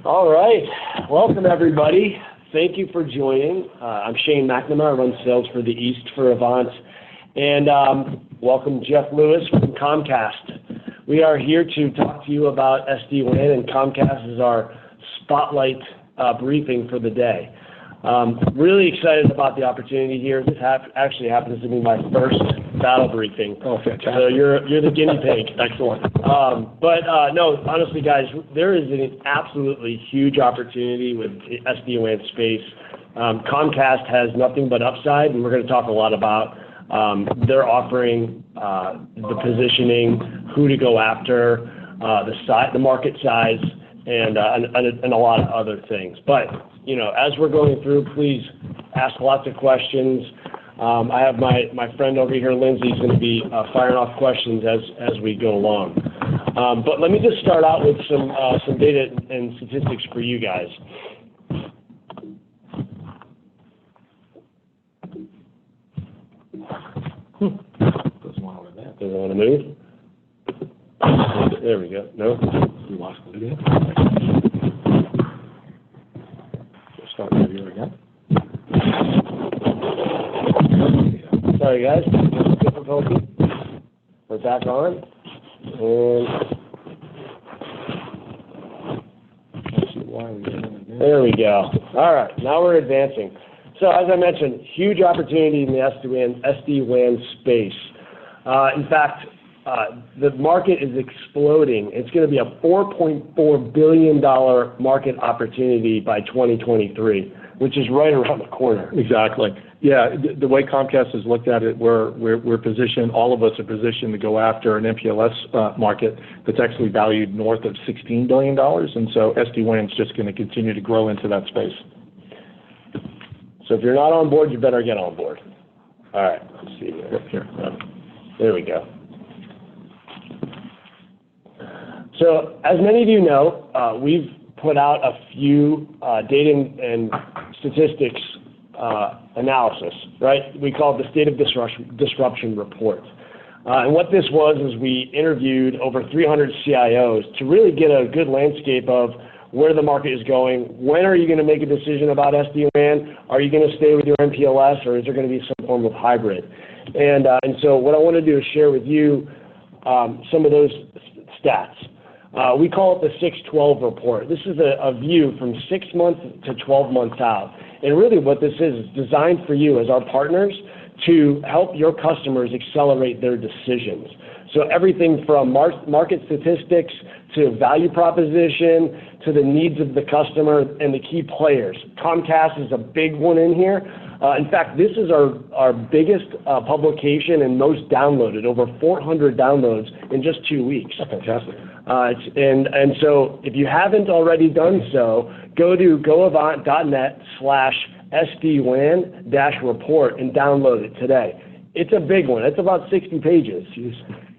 All right. Welcome, everybody. Thank you for joining. I'm Shane McNamara. I run sales for the East for AVANT. And welcome Jeff Lewis from Comcast. We are here to talk to you about SD-WAN, and Comcast is our spotlight briefing for the day. Really excited about the opportunity here. This actually happens to be my first battle briefing. Oh, fantastic. So you're the guinea pig. Excellent. No, honestly, guys, there is an absolutely huge opportunity with SD-WAN space. Comcast has nothing but upside, and we're going to talk a lot about their offering, the positioning, who to go after, the market size, and a lot of other things. But you know, as we're going through, please ask lots of questions. I have my friend over here, Lindsay, is going to be firing off questions as we go along. But let me just start out with some data and statistics for you guys. Doesn't want to that. Doesn't want to move. There we go. No. We lost it again. Start the video again. Sorry, guys. Difficulty. We're back on. And let's see why we there we go. All right. Now we're advancing. So as I mentioned, huge opportunity in the SD-WAN space. In fact, the market is exploding. It's going to be a $4.4 billion market opportunity by 2023, which is right around the corner. Exactly. Yeah, the way Comcast has looked at it, we're positioned, all of us are positioned to go after an MPLS market that's actually valued north of $16 billion, and so SD-WAN is just going to continue to grow into that space. So if you're not on board, you better get on board. All right, let's see here. There we go. So as many of you know, we've put out a few data and statistics analysis, right? We call it the State of Disruption Report. And what this was is we interviewed over 300 CIOs to really get a good landscape of where the market is going. When are you going to make a decision about SD-WAN? Are you going to stay with your MPLS, or is there going to be some form of hybrid? And so what I want to do is share with you some of those stats. We call it the 612 report. This is a view from 6 months to 12 months out. And really what this is designed for you as our partners to help your customers accelerate their decisions. So everything from market statistics to value proposition to the needs of the customer and the key players. Comcast is a big one in here. In fact, this is our biggest publication and most downloaded, over 400 downloads in just 2 weeks. That's fantastic. And so if you haven't already done so, go to goavant.net/SDWAN-report and download it today. It's a big one. It's about 60 pages.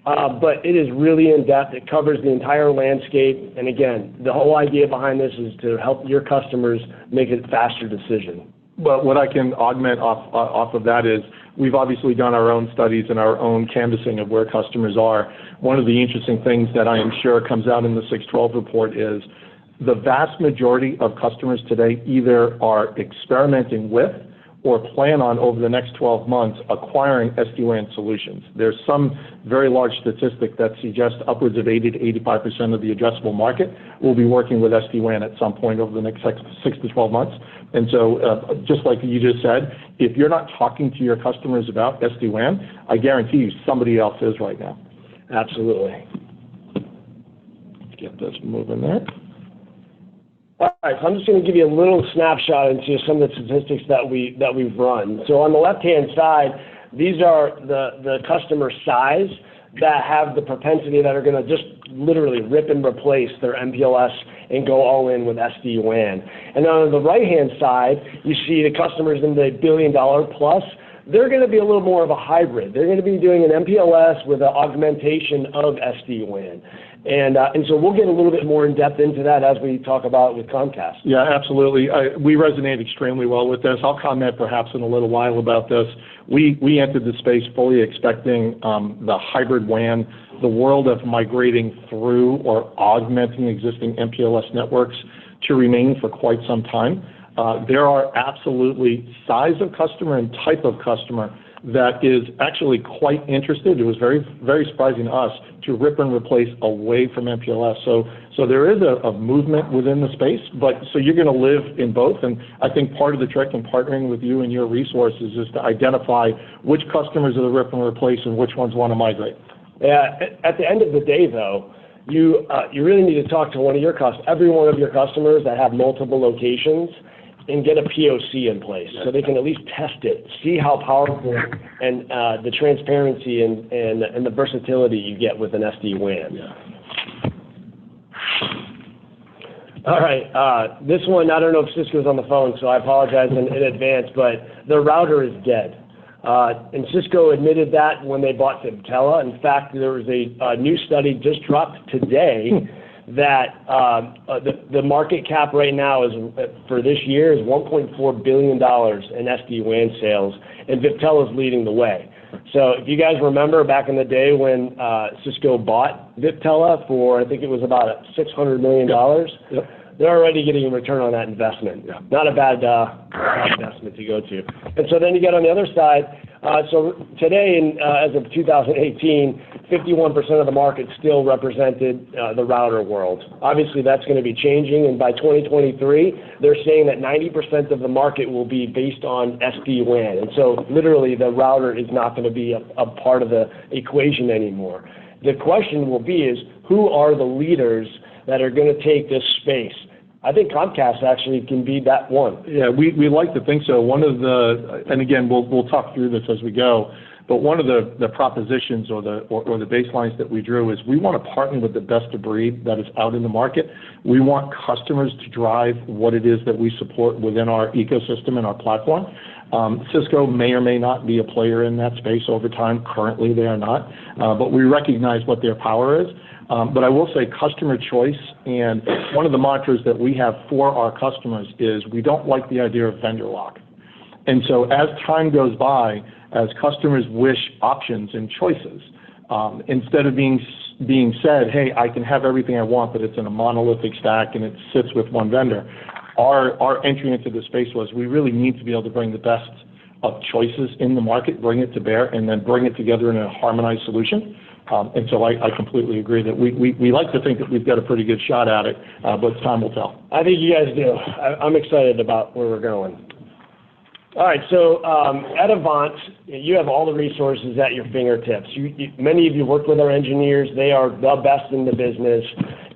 But it is really in-depth. It covers the entire landscape. And again, the whole idea behind this is to help your customers make a faster decision. But what I can augment off of that is we've obviously done our own studies and our own canvassing of where customers are. One of the interesting things that I am sure comes out in the 612 report is the vast majority of customers today either are experimenting with or plan on over the next 12 months acquiring SD-WAN solutions. There's some very large statistic that suggests upwards of 80 to 85% of the addressable market will be working with SD-WAN at some point over the next 6 to 12 months. And so just like you just said, if you're not talking to your customers about SD-WAN, I guarantee you somebody else is right now. Absolutely. Let's get this moving there. All right, so I'm just going to give you a little snapshot into some of the statistics that we've run. So on the left-hand side, these are the customer size that have the propensity that are going to just literally rip and replace their MPLS and go all in with SD-WAN. And on the right-hand side, you see the customers in the $1 billion plus. They're going to be a little more of a hybrid. They're going to be doing an MPLS with an augmentation of SD-WAN. And so we'll get a little bit more in depth into that as we talk about with Comcast. Yeah, absolutely. We resonate extremely well with this. I'll comment perhaps in a little while about this. We entered the space fully expecting the hybrid WAN, the world of migrating through or augmenting existing MPLS networks to remain for quite some time. There are absolutely size of customer and type of customer that is actually quite interested. It was very, very surprising to us to rip and replace away from MPLS. So there is a movement within the space, but so you're going to live in both. And I think part of the trick in partnering with you and your resources is to identify which customers are the rip and replace and which ones want to migrate. Yeah, at the end of the day, though, you really need to talk to every one of your customers that have multiple locations and get a POC in place so they can at least test it, see how powerful and the transparency and the versatility you get with an SD-WAN. Yeah. All right, this one, I don't know if Cisco's on the phone, so I apologize in advance, but the router is dead. And Cisco admitted that when they bought Viptela. In fact, there was a new study just dropped today that the market cap right now is for this year is $1.4 billion in SD-WAN sales, and Viptela is leading the way. So if you guys remember back in the day when Cisco bought Viptela for, I think it was about $600 million, Yep. They're already getting a return on that investment. Yeah. Not a bad investment to go to. And so then you get on the other side. So today, as of 2018, 51% of the market still represented the router world. Obviously, that's going to be changing, and by 2023, they're saying that 90% of the market will be based on SD-WAN. And so literally, the router is not going to be a part of the equation anymore. The question will be is, who are the leaders that are going to take this space? I think Comcast actually can be that one. Yeah, we like to think so. One of the, and again, we'll talk through this as we go, but one of the propositions or the baselines that we drew is we want to partner with the best of breed that is out in the market. We want customers to drive what it is that we support within our ecosystem and our platform. Cisco may or may not be a player in that space over time. Currently, they are not, but we recognize what their power is. But I will say customer choice, and one of the mantras that we have for our customers is we don't like the idea of vendor lock. And so as time goes by, as customers wish options and choices, instead of being said, hey, I can have everything I want, but it's in a monolithic stack and it sits with one vendor, our entry into the space was we really need to be able to bring the best of choices in the market, bring it to bear, and then bring it together in a harmonized solution. And so I completely agree that we like to think that we've got a pretty good shot at it, but time will tell. I think you guys do. I'm excited about where we're going. All right, so at AVANT, you have all the resources at your fingertips. Many of you work with our engineers. They are the best in the business.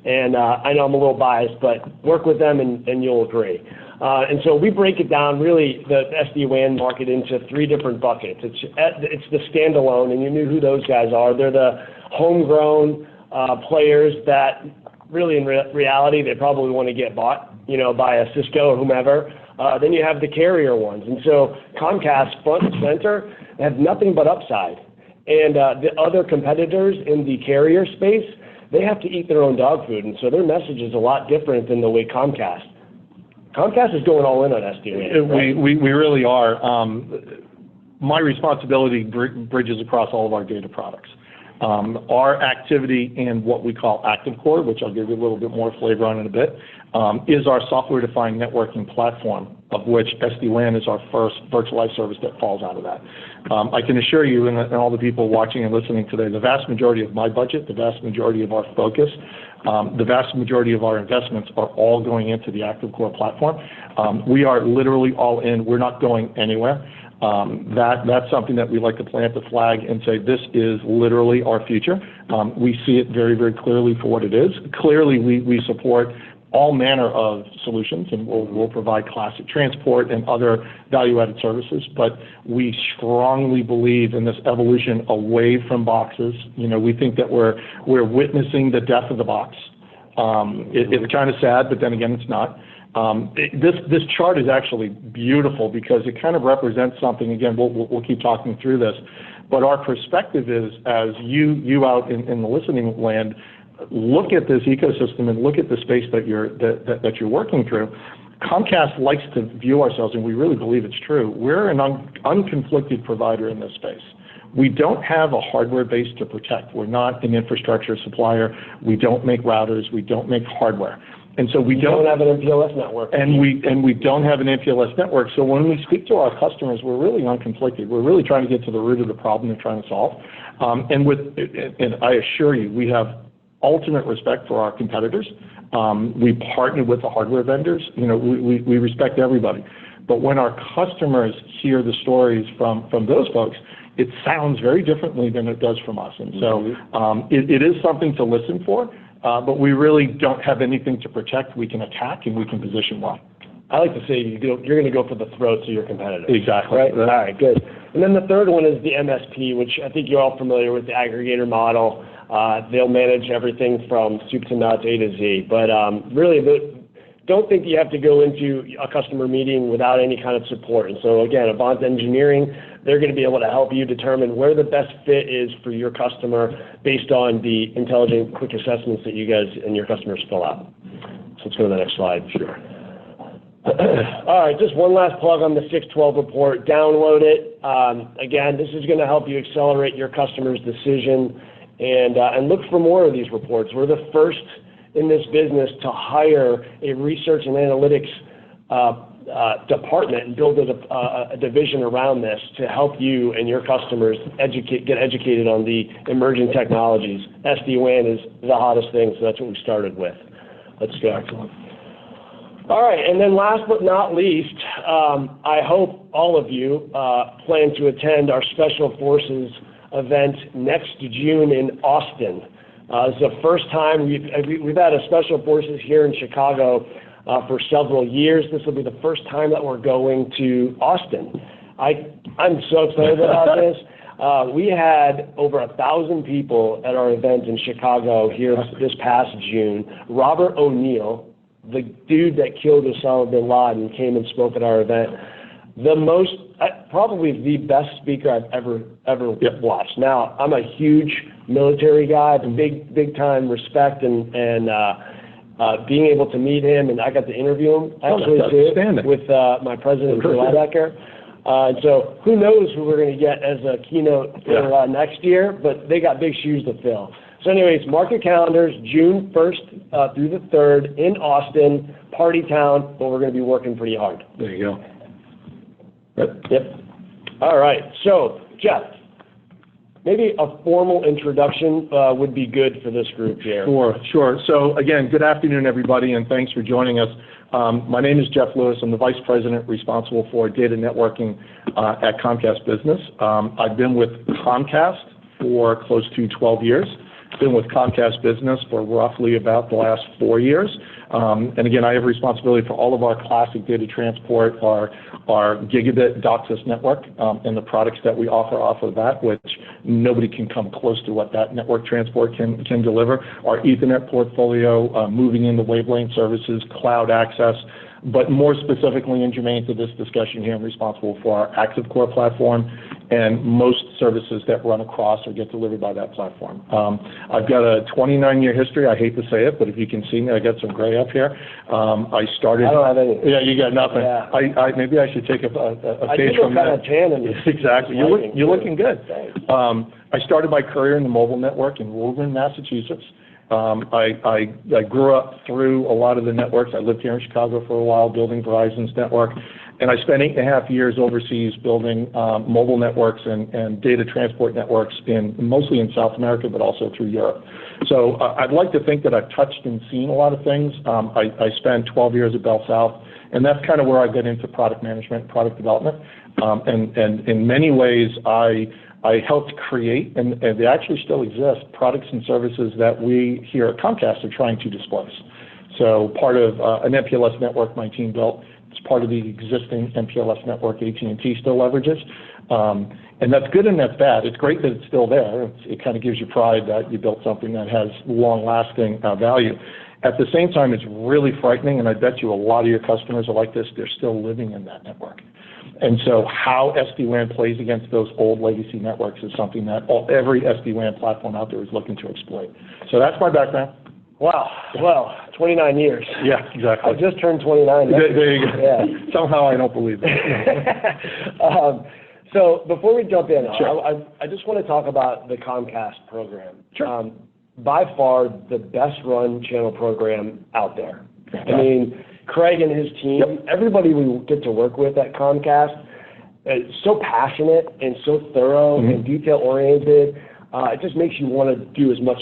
And I know I'm a little biased, but work with them and you'll agree. And so we break it down, really, the SD-WAN market into three different buckets. It's the standalone, and you knew who those guys are. They're the homegrown players that really, in reality, they probably want to get bought, by a Cisco or whomever. Then you have the carrier ones. And so Comcast, front and center, have nothing but upside. And the other competitors in the carrier space, they have to eat their own dog food. And so their message is a lot different than the way Comcast is going all in on SD-WAN. Right? We really are. My responsibility bridges across all of our data products. Our activity in what we call ActiveCore, which I'll give you a little bit more flavor on in a bit, is our software-defined networking platform, of which SD-WAN is our first virtualized service that falls out of that. I can assure you and all the people watching and listening today, the vast majority of my budget, the vast majority of our focus, the vast majority of our investments are all going into the ActiveCore platform. We are literally all in. We're not going anywhere. That's something that we like to plant the flag and say this is literally our future. We see it very, very clearly for what it is. Clearly, we support all manner of solutions, and we'll provide classic transport and other value-added services, but we strongly believe in this evolution away from boxes. We think that we're witnessing the death of the box. It's kind of sad, but then again, it's not. This chart is actually beautiful because it kind of represents something. Again, we'll keep talking through this, but our perspective is, as you out in the listening land, look at this ecosystem and look at the space that you're working through. Comcast likes to view ourselves, and we really believe it's true. We're an unconflicted provider in this space. We don't have a hardware base to protect. We're not an infrastructure supplier. We don't make routers. We don't make hardware. And so we don't have an MPLS network. And we don't have an MPLS network. So when we speak to our customers, we're really unconflicted. We're really trying to get to the root of the problem they're trying to solve. And I assure you, we have ultimate respect for our competitors. We partner with the hardware vendors. We respect everybody. But when our customers hear the stories from those folks, it sounds very differently than it does from us. And so it is something to listen for, but we really don't have anything to protect. We can attack and we can position well. I like to say you're going to go for the throats of your competitors. Exactly. Right? All right, good. And then the third one is the MSP, which I think you're all familiar with, the aggregator model. They'll manage everything from soup to nuts, A to Z. But really, don't think you have to go into a customer meeting without any kind of support. And so again, AVANT Engineering, they're going to be able to help you determine where the best fit is for your customer based on the intelligent, quick assessments that you guys and your customers fill out. So let's go to the next slide. Sure. All right, just one last plug on the 612 report. Download it. Again, this is going to help you accelerate your customer's decision and look for more of these reports. We're the first in this business to hire a research and analytics department and build a division around this to help you and your customers get educated on the emerging technologies. SD-WAN is the hottest thing, so that's what we started with. Let's go. Excellent. All right, and then last but not least, I hope all of you plan to attend our Special Forces event next June in Austin. It's the first time we've had a Special Forces here in Chicago for several years. This will be the first time that we're going to Austin. I'm so excited about this. We had over 1,000 people at our event in Chicago here this past June. Robert O'Neill, the dude that killed Osama bin Laden, came and spoke at our event. Probably the best speaker I've ever watched. Now, I'm a huge military guy, big time respect and being able to meet him, and I got to interview him actually too with my president, Drew Linebacker. And so who knows who we're going to get as a keynote for next year, but they got big shoes to fill. So anyways, mark your calendars, June 1st through the 3rd in Austin, party town, but we're going to be working pretty hard. There you go. Yep. All right. So, Jeff, maybe a formal introduction would be good for this group here. Sure. So, again, good afternoon, everybody, and thanks for joining us. My name is Jeff Lewis. I'm the Vice President responsible for data networking at Comcast Business. I've been with Comcast for close to 12 years. Been with Comcast Business for roughly about the last 4 years. And again, I have responsibility for all of our classic data transport, our gigabit DOCSIS network, and the products that we offer off of that, which nobody can come close to what that network transport can deliver. Our Ethernet portfolio, moving into wavelength services, cloud access, but more specifically and germane to this discussion here, I'm responsible for our ActiveCore platform and most services that run across or get delivered by that platform. I've got a 29-year history. I hate to say it, but if you can see me, I got some gray up here. I don't have any. Yeah, you got nothing. Yeah. Maybe I should take a page from that. I think you're kind of tan. Exactly. You're looking good. I started my career in the mobile network in Woburn, Massachusetts. I grew up through a lot of the networks. I lived here in Chicago for a while building Verizon's network, and I spent 8.5 years overseas building mobile networks and data transport networks mostly in South America, but also through Europe. So I'd like to think that I've touched and seen a lot of things. I spent 12 years at Bell South, and that's kind of where I got into product management, product development, and in many ways I helped create, and they actually still exist, products and services that we here at Comcast are trying to displace. So part of an MPLS network my team built, it's part of the existing MPLS network AT&T still leverages. And that's good and that's bad. It's great that it's still there. It kind of gives you pride that you built something that has long-lasting value. At the same time, it's really frightening, and I bet you a lot of your customers are like this. They're still living in that network. And so how SD-WAN plays against those old legacy networks is something that every SD-WAN platform out there is looking to exploit. So that's my background. Wow. Well, 29 years. Yeah, exactly. I just turned 29. There you go. Yeah. Somehow I don't believe that. So before we jump in, sure. I just want to talk about the Comcast program. Sure. By far the best run channel program out there. I mean, Craig and his team, everybody we get to work with at Comcast, is so passionate and so thorough and detail-oriented. It just makes you want to do as much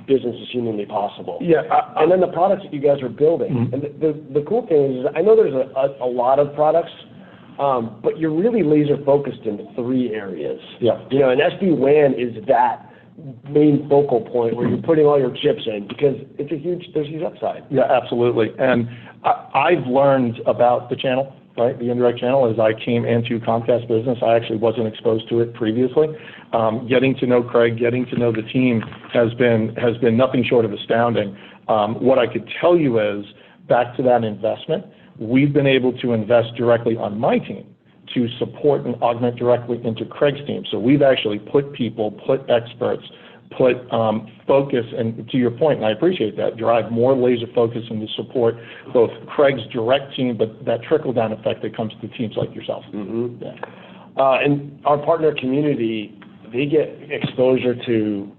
business as humanly possible. Yeah. And then the products that you guys are building. And the cool thing is, I know there's a lot of products, but you're really laser-focused in 3 areas. Yeah. You know, and SD-WAN is that main focal point where you're putting all your chips in, because there's huge upside. Yeah, absolutely. And I've learned about the channel, right, the indirect channel, as I came into Comcast Business. I actually wasn't exposed to it previously. Getting to know Craig, getting to know the team has been nothing short of astounding. What I could tell you is, back to that investment, we've been able to invest directly on my team to support and augment directly into Craig's team. So we've actually put people, put experts, put focus, and to your point, and I appreciate that, drive more laser focus into support both Craig's direct team, but that trickle-down effect that comes to teams like yourself. Yeah. And our partner community, they get exposure to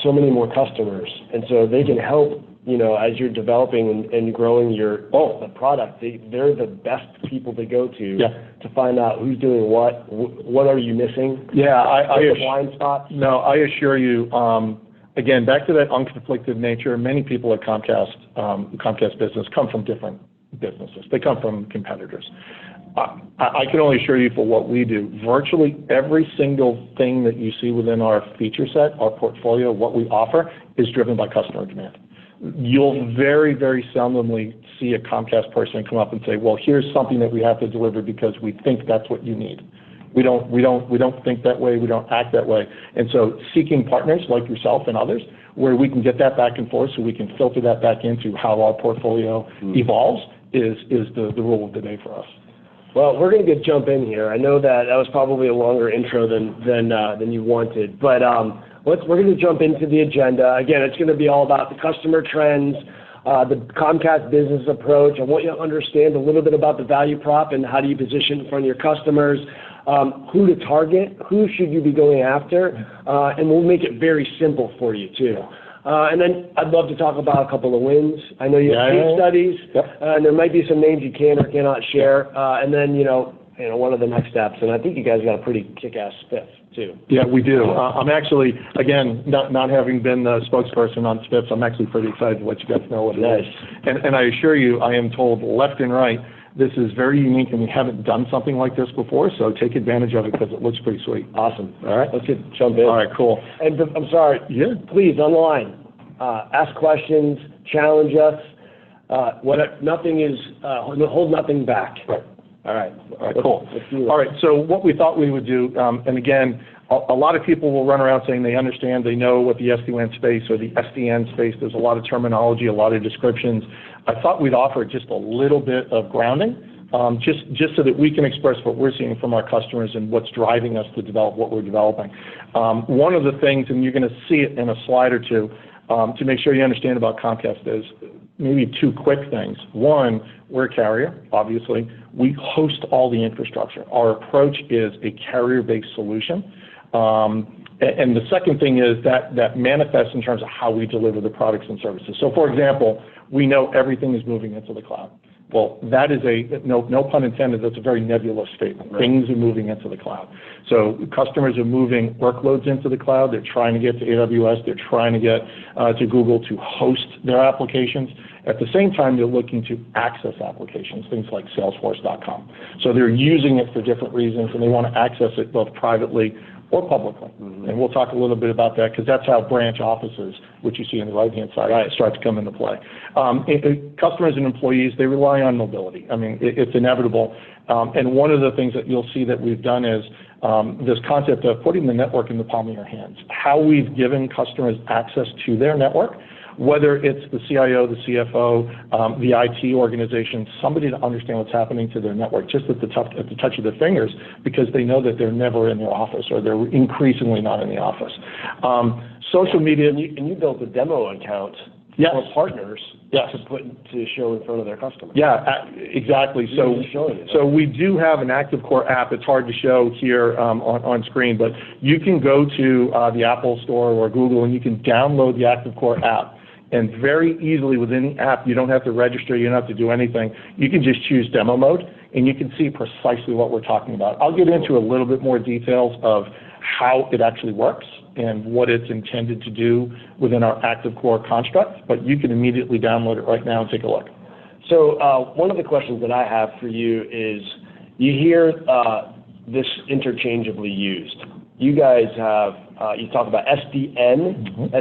so many more customers, and so they can help, you know, as you're developing and growing the product. They're the best people to go to to find out who's doing what are you missing? Yeah, I blind spots? No, I assure you, again, back to that unconflicted nature, many people at Comcast Business come from different businesses. They come from competitors. I can only assure you, for what we do, virtually every single thing that you see within our feature set, our portfolio, what we offer, is driven by customer demand. You'll very, very seldomly see a Comcast person come up and say, well, here's something that we have to deliver because we think that's what you need. We don't think that way, we don't act that way. And so seeking partners like yourself and others where we can get that back and forth so we can filter that back into how our portfolio evolves is the rule of the day for us. Well, we're going to jump in here. I know that was probably a longer intro than you wanted, but we're going to jump into the agenda. Again, it's going to be all about the customer trends, the Comcast business approach. I want you to understand a little bit about the value prop and how do you position in front of your customers, who to target, who should you be going after, and we'll make it very simple for you too. And then I'd love to talk about a couple of wins. I know you have case studies, and there might be some names you can or cannot share. And then, you know, what are the next steps? And I think you guys got a pretty kick-ass spiff too. Yeah, we do. I'm actually, again, not having been the spokesperson on spiffs, I'm actually pretty excited to let you guys know what it is. And I assure you, I am told left and right, this is very unique and we haven't done something like this before, so take advantage of it because it looks pretty sweet. Awesome. All right, let's jump in. All right, cool. And I'm sorry, please, on the line, ask questions, challenge us. Hold nothing back. Right. All right, cool. All right, so what we thought we would do, and again, a lot of people will run around saying they understand, they know what the SD-WAN space or the SDN space, there's a lot of terminology, a lot of descriptions. I thought we'd offer just a little bit of grounding, just so that we can express what we're seeing from our customers and what's driving us to develop what we're developing. One of the things, and you're going to see it in a slide or two, to make sure you understand about Comcast is maybe 2 quick things. One, we're a carrier, obviously. We host all the infrastructure. Our approach is a carrier-based solution. And the second thing is that manifests in terms of how we deliver the products and services. So, for example, we know everything is moving into the cloud. Well, that is no pun intended, that's a very nebulous statement. Right. Things are moving into the cloud. So customers are moving workloads into the cloud. They're trying to get to AWS. They're trying to get to Google to host their applications. At the same time, they're looking to access applications, things like Salesforce.com. So they're using it for different reasons, and they want to access it both privately or publicly. And we'll talk a little bit about that because that's how branch offices, which you see on the right-hand side, start to come into play. Customers and employees, they rely on mobility. I mean, it's inevitable. And one of the things that you'll see that we've done is this concept of putting the network in the palm of your hands. How we've given customers access to their network, whether it's the CIO, the CFO, the IT organization, somebody to understand what's happening to their network just at the touch of their fingers because they know that they're never in their office or they're increasingly not in the office. Social media. And you built a demo account for partners to show in front of their customers. Yeah, exactly. So we do have an ActiveCore app. It's hard to show here on screen, but you can go to the Apple Store or Google and you can download the ActiveCore app. And very easily within the app, you don't have to register, you don't have to do anything. You can just choose demo mode, and you can see precisely what we're talking about. I'll get into a little bit more details of how it actually works and what it's intended to do within our ActiveCore construct, but you can immediately download it right now and take a look. So one of the questions that I have for you is, you hear this interchangeably used. You guys have, you talk about SDN,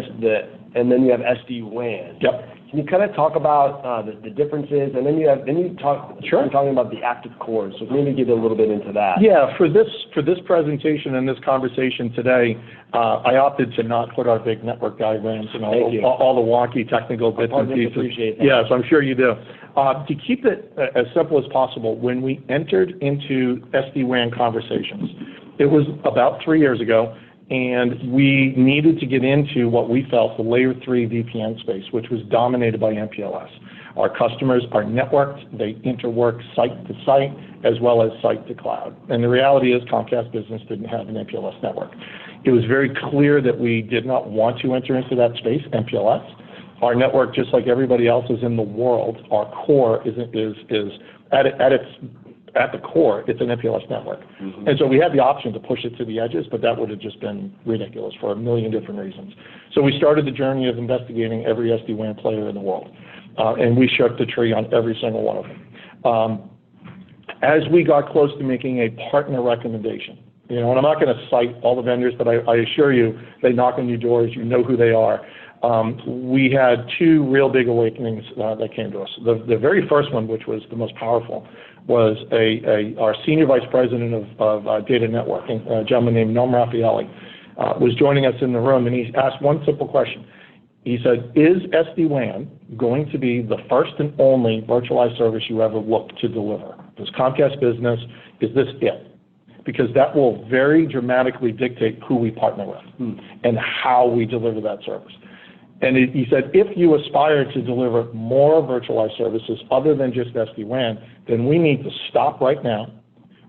and then you have SD-WAN. Yep. Can you kind of talk about the differences, and then you're talking about the ActiveCore, so maybe get a little bit into that. Yeah, for this presentation and this conversation today, I opted to not put our big network diagrams and all the wonky technical bits and pieces. Appreciate that. Yes, I'm sure you do. To keep it as simple as possible, when we entered into SD-WAN conversations, it was about 3 years ago, and we needed to get into what we felt the layer 3 VPN space, which was dominated by MPLS. Our customers are networked, they interwork site to site as well as site to cloud. And the reality is Comcast Business didn't have an MPLS network. It was very clear that we did not want to enter into that space, MPLS. Our network, just like everybody else's in the world, our core is at the core, it's an MPLS network. Mm-hmm. And so we had the option to push it to the edges, but that would have just been ridiculous for a million different reasons. So we started the journey of investigating every SD-WAN player in the world, and we shook the tree on every single one of them. As we got close to making a partner recommendation, and I'm not going to cite all the vendors, but I assure you, they knock on your doors, you know who they are. We had two real big awakenings that came to us. The very first one, which was the most powerful, was our senior vice president of data networking, a gentleman named Noam Raffaelli, was joining us in the room, and he asked one simple question. He said, is SD-WAN going to be the first and only virtualized service you ever look to deliver? Does Comcast Business, is this it? Because that will very dramatically dictate who we partner with and how we deliver that service. And he said, if you aspire to deliver more virtualized services other than just SD-WAN, then we need to stop right now.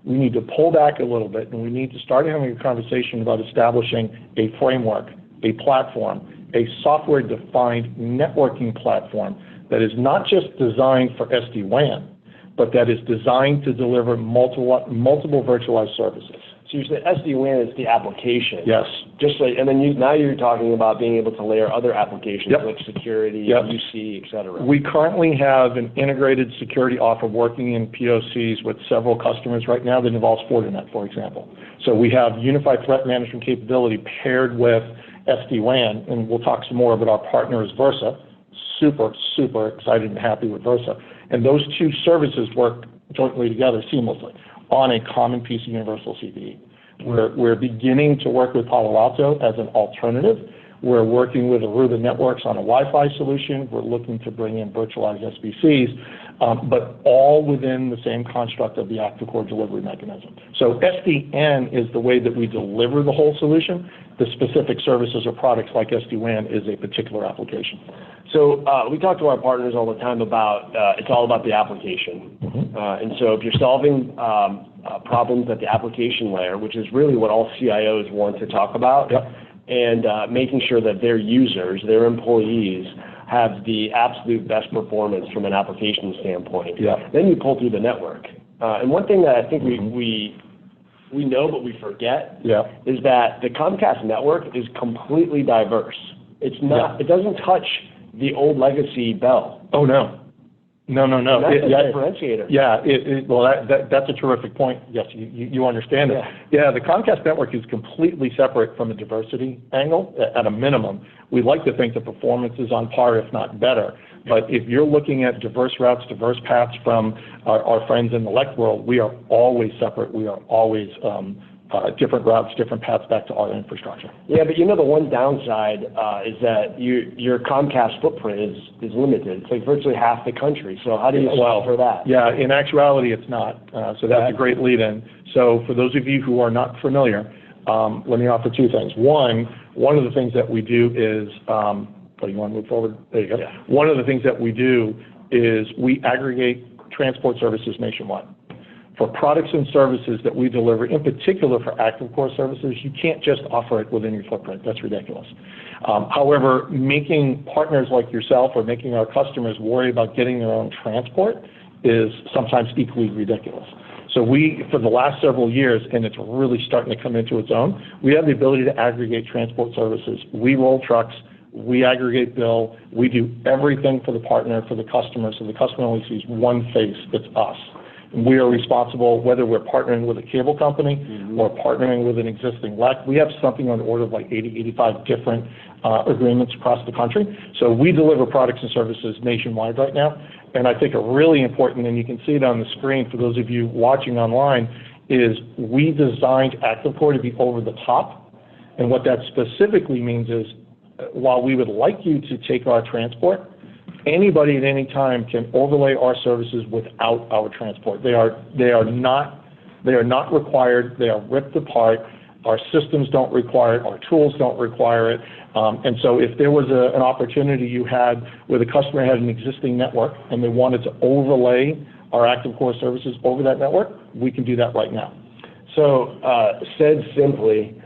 We need to pull back a little bit, and we need to start having a conversation about establishing a framework, a platform, a software-defined networking platform that is not just designed for SD-WAN, but that is designed to deliver multiple virtualized services. So you said SD-WAN is the application. Yes. Just like, and then now you're talking about being able to layer other applications yep. like security, yep. UC, et cetera. We currently have an integrated security offer working in POCs with several customers right now that involves Fortinet, for example. So we have unified threat management capability paired with SD-WAN, and we'll talk some more about our partner is Versa. Super, super excited and happy with Versa. And those two services work jointly together seamlessly on a common piece of universal CPE. We're beginning to work with Palo Alto as an alternative. We're working with Aruba Networks on a Wi-Fi solution. We're looking to bring in virtualized SBCs, but all within the same construct of the ActiveCore delivery mechanism. So SDN is the way that we deliver the whole solution. The specific services or products like SD-WAN is a particular application. So we talk to our partners all the time about it's all about the application. Mm-hmm. And so if you're solving problems at the application layer, which is really what all CIOs want to talk about, yep. and making sure that their users, their employees, have the absolute best performance from an application standpoint, yep. then you pull through the network. And one thing that I think mm-hmm. we know but we forget yep. is that the Comcast network is completely diverse. It's not. Yep. It doesn't touch the old legacy Bell. Oh, no. No. And that's a differentiator. Yeah, well, that's a terrific point. Yes, you understand it. Yeah, the Comcast network is completely separate from a diversity angle at a minimum. We'd like to think the performance is on par, if not better. But if you're looking at diverse routes, diverse paths from our friends in the LEC world, we are always separate. We are always different routes, different paths back to our infrastructure. Yeah, but the one downside is that your Comcast footprint is limited. It's like virtually half the country. So how do you solve for that? Yeah, in actuality, it's not. So that's a great lead-in. So for those of you who are not familiar, let me offer two things. One of the things that we do is, you want to move forward? There you go. Yeah. One of the things that we do is we aggregate transport services nationwide. For products and services that we deliver, in particular for ActiveCore services, you can't just offer it within your footprint. That's ridiculous. However, making partners like yourself or making our customers worry about getting their own transport is sometimes equally ridiculous. So we, for the last several years, and it's really starting to come into its own, we have the ability to aggregate transport services. We roll trucks, we aggregate bill, we do everything for the partner, for the customer, so the customer only sees one face, it's us. And we are responsible, whether we're partnering with a cable company or partnering with an existing LEC. We have something on the order of like 80, 85 different agreements across the country. So we deliver products and services nationwide right now. And I think a really important, and you can see it on the screen for those of you watching online, is we designed ActiveCore to be over the top. And what that specifically means is, while we would like you to take our transport, anybody at any time can overlay our services without our transport. They are not required. They are ripped apart. Our systems don't require it. Our tools don't require it. And so if there was an opportunity you had where the customer had an existing network and they wanted to overlay our ActiveCore services over that network, we can do that right now. So said simply,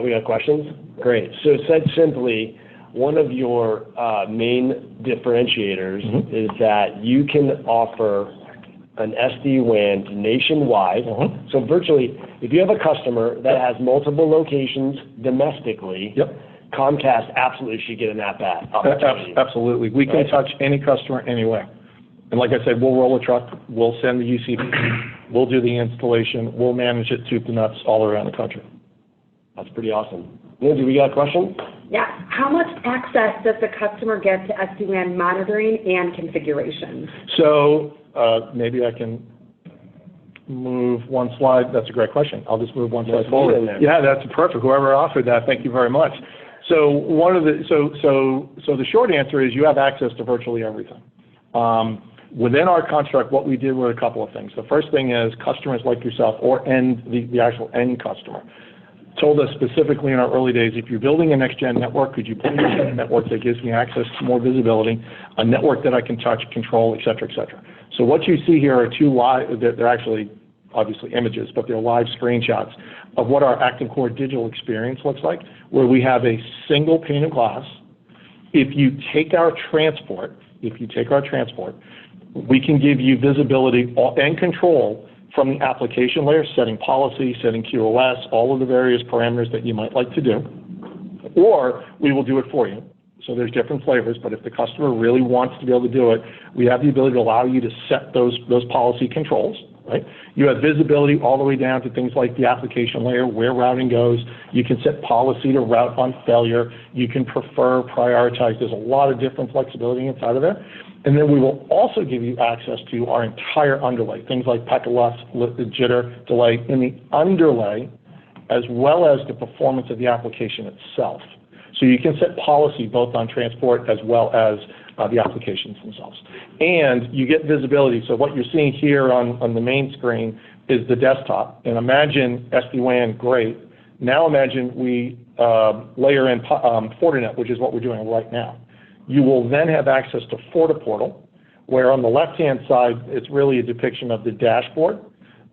we got questions? Great. So said simply, one of your main differentiators is that you can offer an SD-WAN nationwide. So virtually, if you have a customer that has multiple locations domestically, Comcast absolutely should get an at-bat opportunity. Absolutely. We can touch any customer anywhere. And like I said, we'll roll a truck, we'll send the UCP, we'll do the installation, we'll manage it soup to nuts all around the country. That's pretty awesome. Lindsay, we got a question? Yeah. How much access does the customer get to SD-WAN monitoring and configuration? So maybe I can move one slide. That's a great question. I'll just move one slide forward. Yeah, that's perfect. Whoever offered that, thank you very much. So the short answer is you have access to virtually everything. Within our construct, what we did were a couple of things. The first thing is customers like yourself or the actual end customer told us specifically in our early days, if you're building a next-gen network, could you put in a network that gives me access to more visibility, a network that I can touch, control, et cetera, et cetera. So what you see here are two live, they're actually obviously images, but they're live screenshots of what our ActiveCore digital experience looks like, where we have a single pane of glass. If you take our transport, we can give you visibility and control from the application layer, setting policy, setting QoS, all of the various parameters that you might like to do, or we will do it for you. So there's different flavors, but if the customer really wants to be able to do it, we have the ability to allow you to set those policy controls, right? You have visibility all the way down to things like the application layer, where routing goes. You can set policy to route on failure. You can prefer, prioritize. There's a lot of different flexibility inside of there. And then we will also give you access to our entire underlay, things like packet loss, jitter, delay in the underlay, as well as the performance of the application itself. So you can set policy both on transport as well as the applications themselves. And you get visibility. So what you're seeing here on the main screen is the desktop. And imagine SD-WAN, great. Now imagine we layer in Fortinet, which is what we're doing right now. You will then have access to FortiPortal, where on the left-hand side, it's really a depiction of the dashboard.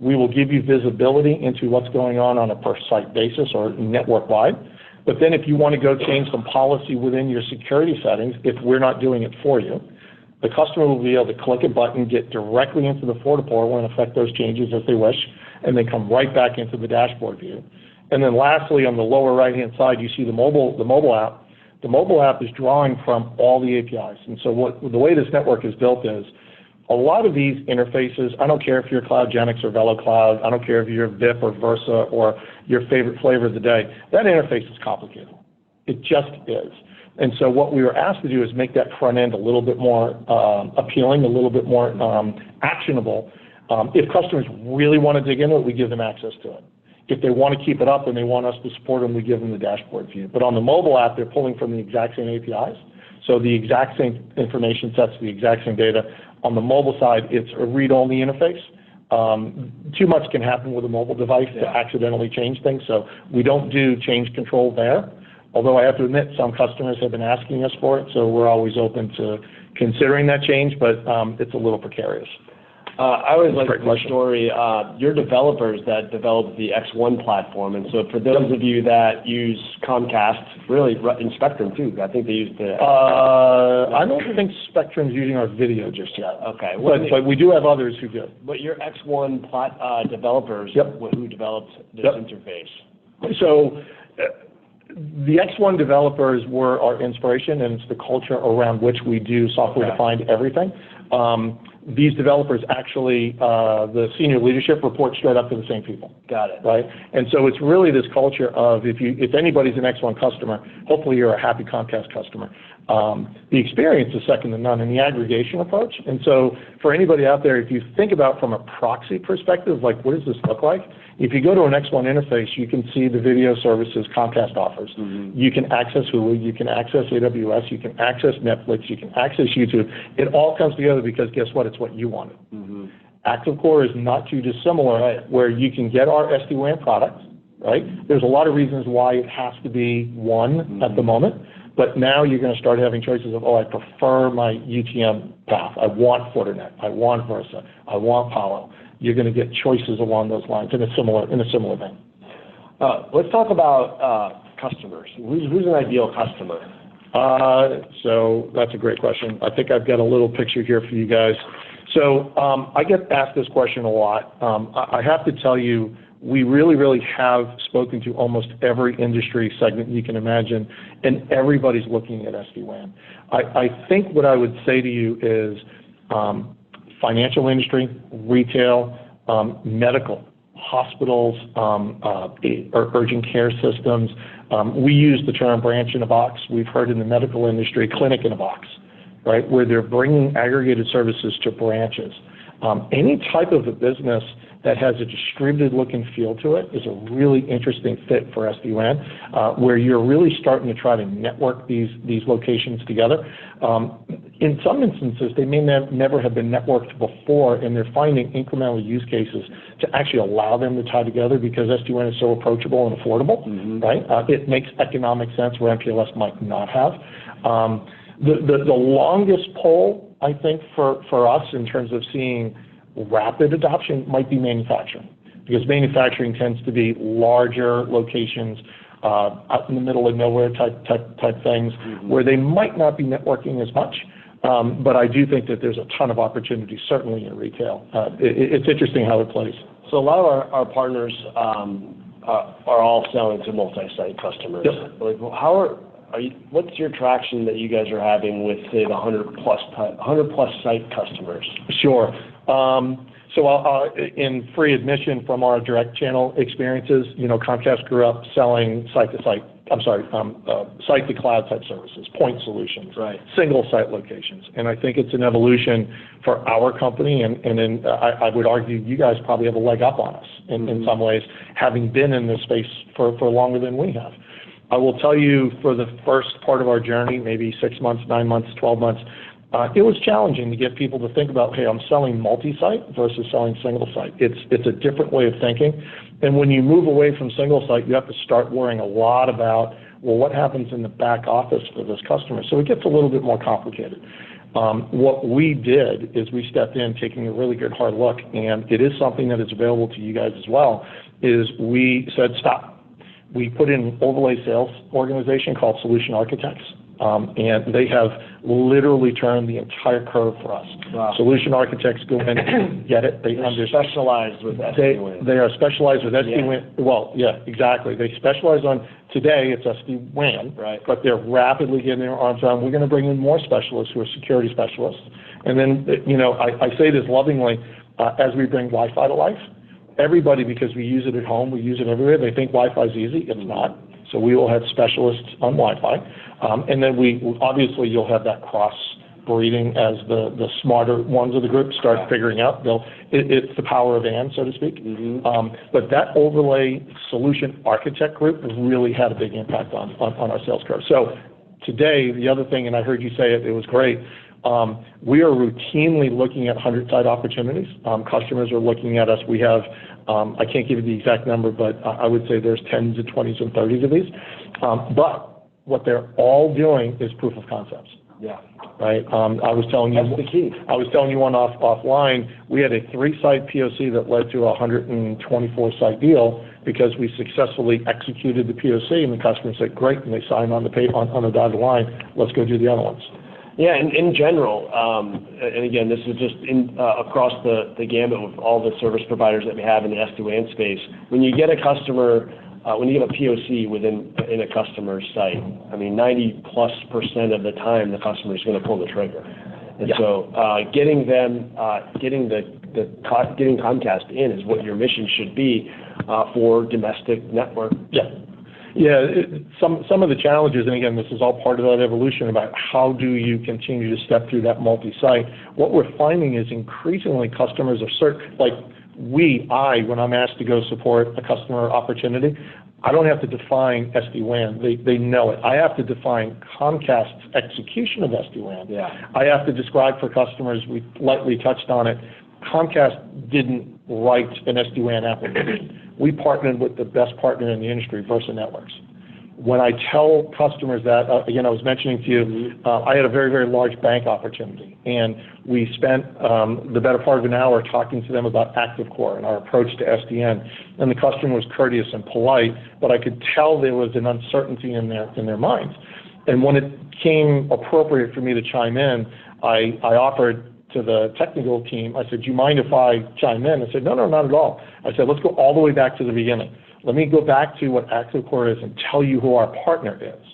We will give you visibility into what's going on a per-site basis or network-wide. But then if you want to go change some policy within your security settings, if we're not doing it for you, the customer will be able to click a button, get directly into the FortiPortal and affect those changes as they wish, and then come right back into the dashboard view. And then lastly, on the lower right-hand side, you see the mobile app. The mobile app is drawing from all the APIs. And so the way this network is built is a lot of these interfaces, I don't care if you're CloudGenix or VeloCloud, I don't care if you're VIP or Versa or your favorite flavor of the day, that interface is complicated. It just is. And so what we were asked to do is make that front end a little bit more appealing, a little bit more actionable. If customers really want to dig into it, we give them access to it. If they want to keep it up and they want us to support them, we give them the dashboard view. But on the mobile app, they're pulling from the exact same APIs. So the exact same information sets, the exact same data. On the mobile side, it's a read-only interface. Too much can happen with a mobile device to accidentally change things, so we don't do change control there. Although I have to admit, some customers have been asking us for it, so we're always open to considering that change, but it's a little precarious. I always like the story, your developers that developed the X1 platform, and so for those of you that use Comcast, really, in Spectrum too, I think they use the... I don't think Spectrum's using our video just yet. Okay. But we do have others who do. But your X1 developers who developed this interface. So the X1 developers were our inspiration, and it's the culture around which we do software-defined everything. These developers actually, the senior leadership report straight up to the same people. Got it. Right? And so it's really this culture of if anybody's an X1 customer, hopefully you're a happy Comcast customer. The experience is second to none in the aggregation approach. And so for anybody out there, if you think about from a proxy perspective, like what does this look like? If you go to an X1 interface, you can see the video services Comcast offers. Mm-hmm. You can access Hulu, you can access AWS, you can access Netflix, you can access YouTube. It all comes together because guess what? It's what you wanted. Mm-hmm. ActiveCore is not too dissimilar, where you can get our SD-WAN product, right? There's a lot of reasons why it has to be one at the moment, but now you're going to start having choices of, I prefer my UTM path. I want Fortinet. I want Versa. I want Palo. You're going to get choices along those lines in a similar vein. Let's talk about customers. Who's an ideal customer? So that's a great question. I think I've got a little picture here for you guys. So I get asked this question a lot. I have to tell you, we really, really have spoken to almost every industry segment you can imagine, and everybody's looking at SD-WAN. I think what I would say to you is financial industry, retail, medical, hospitals, urgent care systems. We use the term branch in a box. We've heard in the medical industry, clinic in a box, right, where they're bringing aggregated services to branches. Any type of a business that has a distributed look and feel to it is a really interesting fit for SD-WAN, where you're really starting to try to network these locations together. In some instances, they may never have been networked before, and they're finding incremental use cases to actually allow them to tie together because SD-WAN is so approachable and affordable, right? It makes economic sense where MPLS might not have. The longest pole, I think, for us in terms of seeing rapid adoption might be manufacturing, because manufacturing tends to be larger locations, out in the middle of nowhere type things, where they might not be networking as much. But I do think that there's a ton of opportunity, certainly in retail. It's interesting how it plays. So a lot of our partners are all selling to multi-site customers. Yep. Like, what's your traction that you guys are having with, say, the 100+ site customers? Sure. So in free admission from our direct channel experiences, Comcast grew up selling site-to-cloud type services, point solutions, single site locations. And I think it's an evolution for our company, and I would argue you guys probably have a leg up on us in some ways, having been in this space for longer than we have. I will tell you, for the first part of our journey, maybe 6 months, 9 months, 12 months, it was challenging to get people to think about, hey, I'm selling multi-site versus selling single site. It's a different way of thinking. And when you move away from single site, you have to start worrying a lot about, well, what happens in the back office for this customer? So it gets a little bit more complicated. What we did is we stepped in, taking a really good hard look, and it is something that is available to you guys as well, is we said, stop. We put in an overlay sales organization called Solution Architects. And they have literally turned the entire curve for us. Wow. Solution architects go in and get it. They're specialized with SD-WAN. They are specialized with SD-WAN. Yeah. Well, yeah, exactly. They specialize on, today it's SD-WAN, but they're rapidly getting their arms around. We're going to bring in more specialists who are security specialists. And then, I say this lovingly, as we bring Wi-Fi to life, everybody, because we use it at home, we use it everywhere, they think Wi-Fi is easy. It's not. So we will have specialists on Wi-Fi. And then obviously you'll have that cross-breeding as the smarter ones of the group start figuring out. It's the power of AND, so to speak. But that overlay solution architect group has really had a big impact on our sales curve. So today, the other thing, and I heard you say it was great, we are routinely looking at 100-site opportunities. Customers are looking at us. We have, I can't give you the exact number, but I would say there's 10s and 20s and 30s of these. But what they're all doing is proof of concepts. Yeah. Right. I was telling you. That's the key. I was telling you one offline. We had a 3-site POC that led to a 124-site deal because we successfully executed the POC, and the customer said, "Great," and they signed on the dotted line. Let's go do the other ones. Yeah, and in general, and again, this is just across the gamut with all the service providers that we have in the SD-WAN space. When you get a customer, when you get a POC in a customer's site, I mean, 90+% of the time, the customer is going to pull the trigger. And so, getting Comcast in is what your mission should be for domestic network. Yeah, some of the challenges, and again, this is all part of that evolution about how do you continue to step through that multi-site. What we're finding is increasingly customers are when I'm asked to go support a customer opportunity, I don't have to define SD-WAN. They know it. I have to define Comcast's execution of SD-WAN. Yeah. I have to describe for customers, we lightly touched on it, Comcast didn't write an SD-WAN application. We partnered with the best partner in the industry, Versa Networks. When I tell customers that, again, I was mentioning to you, I had a very, very large bank opportunity, and we spent the better part of an hour talking to them about ActiveCore and our approach to SDN. And the customer was courteous and polite, but I could tell there was an uncertainty in their minds. And when it came appropriate for me to chime in, I offered to the technical team, I said, "Do you mind if I chime in?" I said, No, not at all. I said, "Let's go all the way back to the beginning. Let me go back to what ActiveCore is and tell you who our partner is."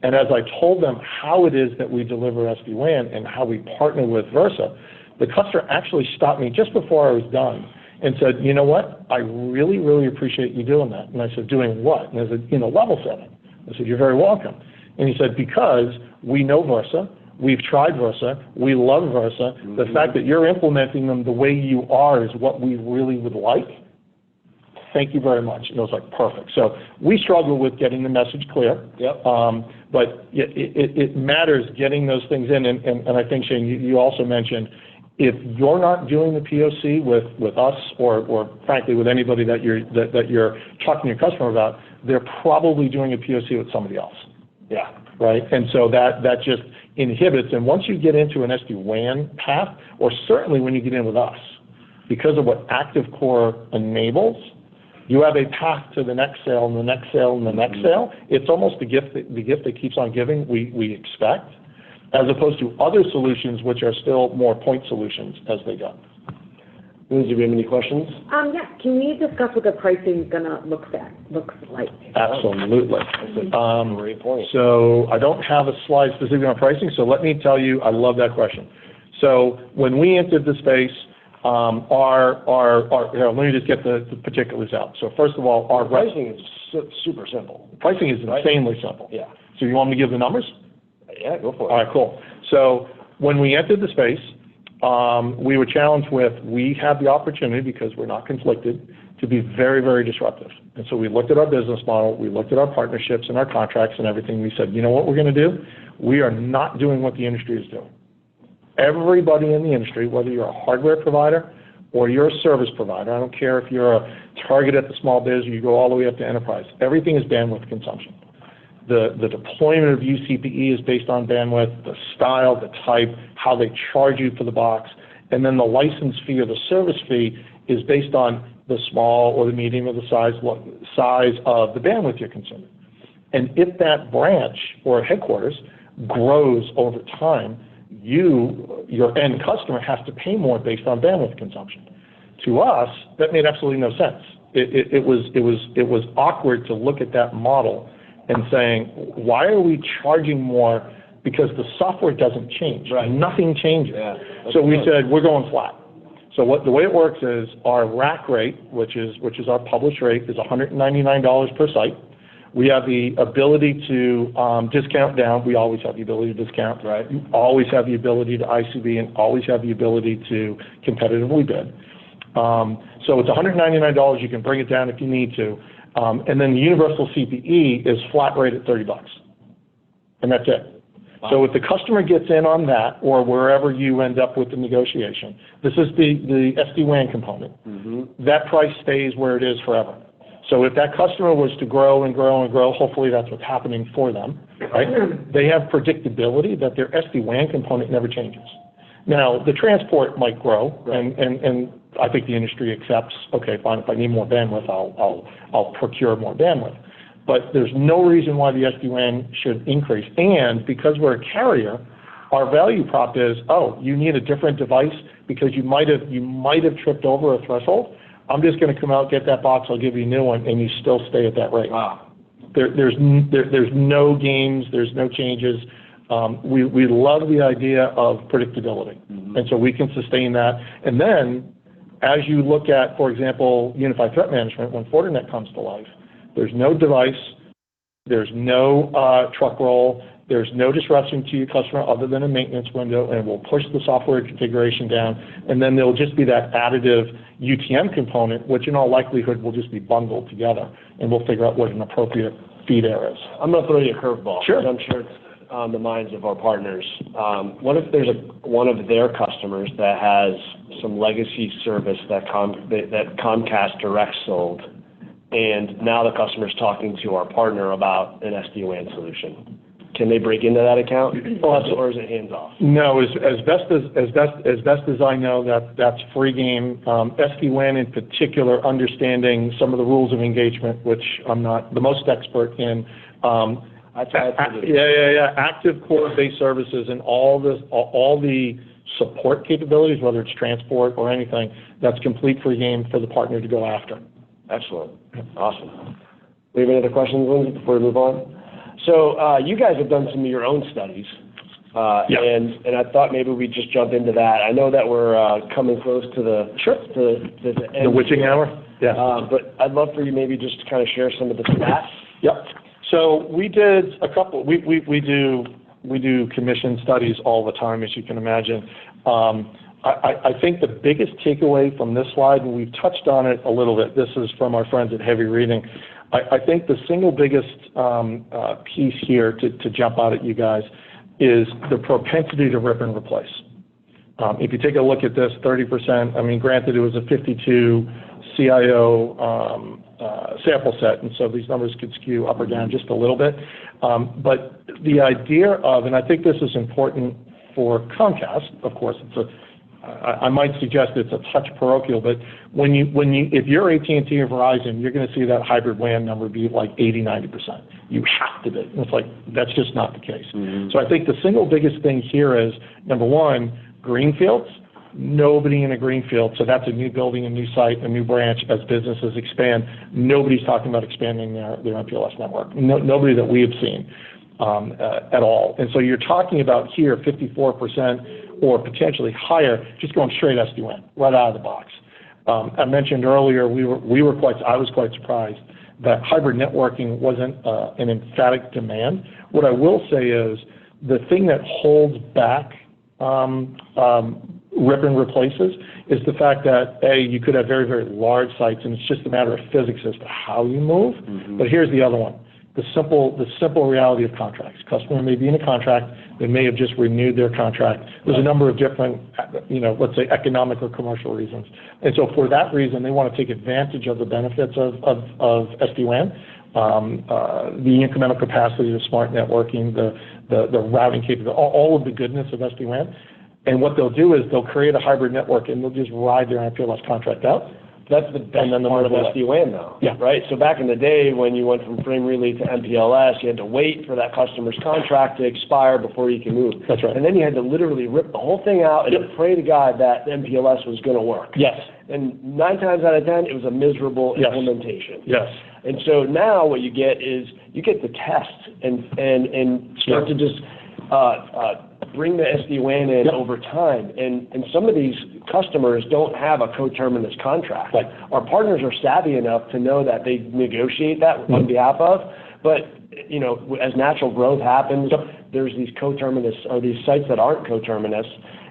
And as I told them how it is that we deliver SD-WAN and how we partner with Versa, the customer actually stopped me just before I was done and said, "You know what? I really, really appreciate you doing that." And I said, "Doing what?" And I said, "Level setting." I said, "You're very welcome." And he said, "Because we know Versa. We've tried Versa. We love Versa. The fact that you're implementing them the way you are is what we really would like. Thank you very much." And I was like, perfect. So we struggle with getting the message clear. Yep. But it matters getting those things in. And I think, Shane, you also mentioned, if you're not doing the POC with us or frankly with anybody that you're talking to your customer about, they're probably doing a POC with somebody else. Yeah. Right? And so that just inhibits. And once you get into an SD-WAN path, or certainly when you get in with us, because of what ActiveCore enables, you have a path to the next sale and the next sale and the next sale. It's almost the gift that keeps on giving, we expect, as opposed to other solutions which are still more point solutions as they go. Lindsay, do you have any questions? Yeah. Can we discuss what the pricing is going to look like? Absolutely. That's a great point. So I don't have a slide specifically on pricing, so let me tell you, I love that question. So when we entered the space, let me just get the particulars out. So first of all, our pricing is super simple. Pricing is insanely simple. Yeah. So you want me to give the numbers? Yeah, go for it. All right, cool. So when we entered the space, we were challenged with, we have the opportunity, because we're not conflicted, to be very, very disruptive. And so we looked at our business model, we looked at our partnerships and our contracts and everything. We said, you know what we're going to do? We are not doing what the industry is doing. Everybody in the industry, whether you're a hardware provider or you're a service provider, I don't care if you're a target at the small biz or you go all the way up to enterprise, everything is bandwidth consumption. The deployment of UCPE is based on bandwidth, the style, the type, how they charge you for the box, and then the license fee or the service fee is based on the small or the medium or the size of the bandwidth you're consuming. And if that branch or headquarters grows over time, your end customer has to pay more based on bandwidth consumption. To us, that made absolutely no sense. It was awkward to look at that model and saying, why are we charging more? Because the software doesn't change. Right. Nothing changes. Yeah, so we said, we're going flat. So the way it works is our rack rate, which is our published rate, is $199 per site. We have the ability to discount down. We always have the ability to discount. Right. You always have the ability to ICB and always have the ability to competitively bid. So it's $199. You can bring it down if you need to. And then the universal CPE is flat rate at $30. And that's it. Wow. So if the customer gets in on that, or wherever you end up with the negotiation, this is the SD-WAN component. Mm-hmm. That price stays where it is forever. So if that customer was to grow and grow and grow, hopefully that's what's happening for them, right? They have predictability that their SD-WAN component never changes. Now, the transport might grow, and I think the industry accepts, okay, fine, if I need more bandwidth, I'll procure more bandwidth. But there's no reason why the SD-WAN should increase. And because we're a carrier, our value prop is, oh, you need a different device because you might have tripped over a threshold. I'm just going to come out, get that box, I'll give you a new one, and you still stay at that rate. Wow. There's no games, there's no changes. We love the idea of predictability, and so we can sustain that. And then, as you look at, for example, unified threat management, when Fortinet comes to life, there's no device, there's no truck roll, there's no disruption to your customer other than a maintenance window, and we'll push the software configuration down, and then there'll just be that additive UTM component, which in all likelihood will just be bundled together, and we'll figure out what an appropriate feed area is. I'm going to throw you a curveball. Sure. I'm sure it's on the minds of our partners. What if there's one of their customers that has some legacy service that Comcast direct sold, and now the customer's talking to our partner about an SD-WAN solution? Can they break into that account, or is it hands off? No, as best as I know, that's free game. SD-WAN in particular, understanding some of the rules of engagement, which I'm not the most expert in. ActiveCore based services and all the support capabilities, whether it's transport or anything, that's complete free game for the partner to go after. Excellent. Awesome. We have any other questions, Lindsay, before we move on? So you guys have done some of your own studies, and I thought maybe we'd just jump into that. I know that we're coming close to the end. The witching hour? Yeah. But I'd love for you maybe just to kind of share some of the stats. Yep. So we did a couple. We do commission studies all the time, as you can imagine. I think the biggest takeaway from this slide, and we've touched on it a little bit. This is from our friends at Heavy Reading. I think the single biggest piece here to jump out at you guys is the propensity to rip and replace. If you take a look at this, 30%. I mean, granted, it was a 52 CIO sample set, and so these numbers could skew up or down just a little bit. But the idea of, and I think this is important for Comcast, of course, I might suggest it's a touch parochial, but if you're AT&T or Verizon, you're going to see that hybrid WAN number be like 80-90%. You have to be. And it's like, that's just not the case. Mm-hmm. So I think the single biggest thing here is, number one, greenfields. Nobody in a greenfield, so that's a new building, a new site, a new branch. As businesses expand, nobody's talking about expanding their MPLS network. Nobody that we have seen at all. And so you're talking about here 54% or potentially higher, just going straight SD-WAN right out of the box. I mentioned earlier I was quite surprised that hybrid networking wasn't an emphatic demand. What I will say is the thing that holds back rip and replaces is the fact that you could have very, very large sites, and it's just a matter of physics as to how you move. Mm-hmm. But here's the other one. The simple reality of contracts. Customer may be in a contract, they may have just renewed their contract. There's a number of different, let's say economic or commercial reasons. And so for that reason, they want to take advantage of the benefits of SD-WAN, the incremental capacity of smart networking, the routing capability, all of the goodness of SD-WAN. And what they'll do is they'll create a hybrid network and they'll just ride their MPLS contract out. That's the best part of SD-WAN, though. Yeah. Right? So back in the day when you went from frame relay to MPLS, you had to wait for that customer's contract to expire before you can move. That's right. And then you had to literally rip the whole thing out and pray to God that MPLS was going to work. Yes. And 9 times out of 10, it was a miserable implementation. Yes. And so now what you get is you get to test and start to just bring the SD-WAN in over time. And some of these customers don't have a coterminous contract. Like, our partners are savvy enough to know that they negotiate that on behalf of, but as natural growth happens, there's these coterminous or these sites that aren't coterminous,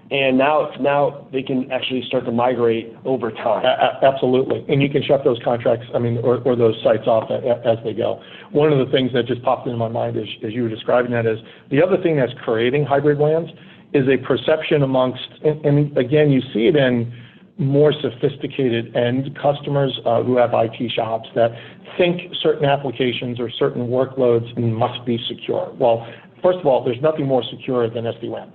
and now they can actually start to migrate over time. Absolutely, and you can shut those contracts, or those sites off as they go. One of the things that just popped into my mind as you were describing that is the other thing that's creating hybrid WANs is a perception amongst, and again, you see it in more sophisticated end customers who have IT shops that think certain applications or certain workloads must be secure. Well, first of all, there's nothing more secure than SD-WAN,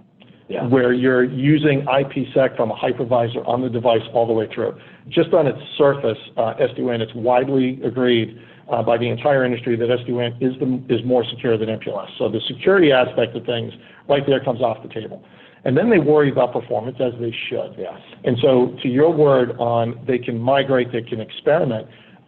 where you're using IPsec from a hypervisor on the device all the way through. Just on its surface, SD-WAN, it's widely agreed by the entire industry that SD-WAN is more secure than MPLS. So the security aspect of things right there comes off the table. And then they worry about performance, as they should. Yes. And so to your word on they can migrate, they can experiment,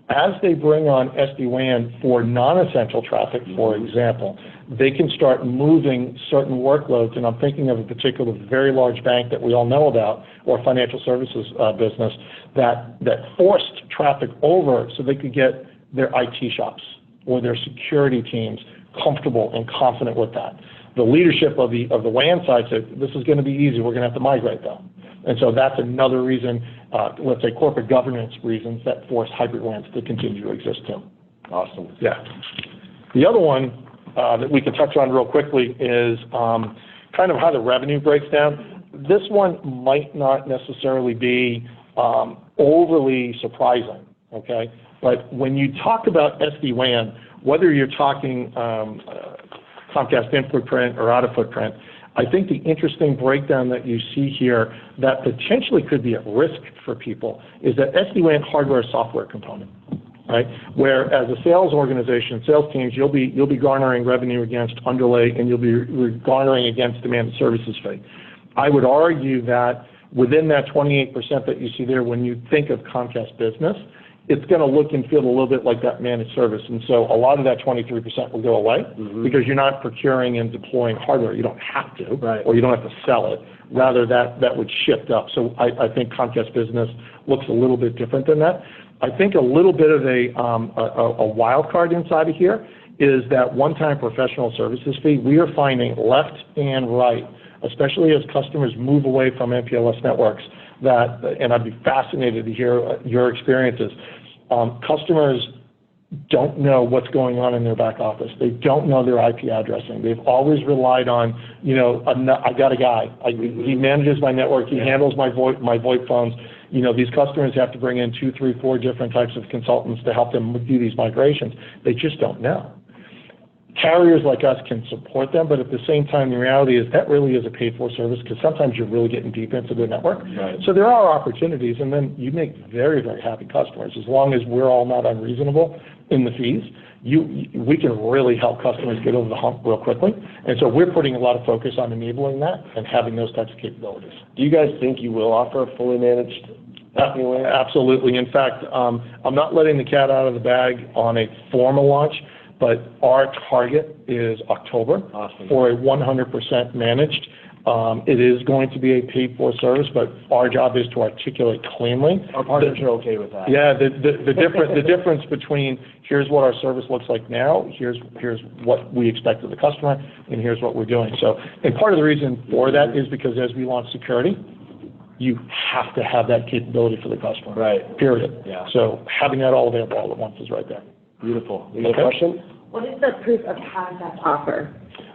as they bring on SD-WAN for non-essential traffic, for example, they can start moving certain workloads, and I'm thinking of a particular very large bank that we all know about, or financial services business, that forced traffic over so they could get their IT shops or their security teams comfortable and confident with that. The leadership of the WAN side said, this is going to be easy, we're going to have to migrate them. And so that's another reason, let's say corporate governance reasons, that force hybrid WANs to continue to exist too. Awesome. Yeah. The other one that we can touch on real quickly is kind of how the revenue breaks down. This one might not necessarily be overly surprising, okay? But when you talk about SD-WAN, whether you're talking Comcast in footprint or out of footprint, I think the interesting breakdown that you see here that potentially could be at risk for people is that SD-WAN hardware software component, right? Where as a sales organization, sales teams, you'll be garnering revenue against underlay and you'll be garnering against demand services fee. I would argue that within that 28% that you see there, when you think of Comcast Business, it's going to look and feel a little bit like that managed service. And so a lot of that 23% will go away because you're not procuring and deploying hardware. You don't have to, or you don't have to sell it. Rather, that would shift up. So I think Comcast Business looks a little bit different than that. I think a little bit of a wild card inside of here is that one-time professional services fee. We are finding left and right, especially as customers move away from MPLS networks, and I'd be fascinated to hear your experiences. Customers don't know what's going on in their back office. They don't know their IP addressing. They've always relied on, I got a guy. He manages my network. He handles my VoIP phones. These customers have to bring in 2, 3, 4 different types of consultants to help them do these migrations. They just don't know. Carriers like us can support them, but at the same time, the reality is that really is a paid-for service because sometimes you're really getting deep into the network. Right. So there are opportunities, and then you make very, very happy customers. As long as we're all not unreasonable in the fees, we can really help customers get over the hump real quickly. And so we're putting a lot of focus on enabling that and having those types of capabilities. Do you guys think you will offer a fully managed? Absolutely. In fact, I'm not letting the cat out of the bag on a formal launch, but our target is October for a 100% managed. It is going to be a paid-for service, but our job is to articulate cleanly. Our partners are okay with that. Yeah, the difference between here's what our service looks like now, here's what we expect of the customer, and here's what we're doing. So, and part of the reason for that is because as we launch security, you have to have that capability for the customer. Right. Period. Yeah. So having that all available all at once is right there. Beautiful. You got a question? What is the proof of concept offer?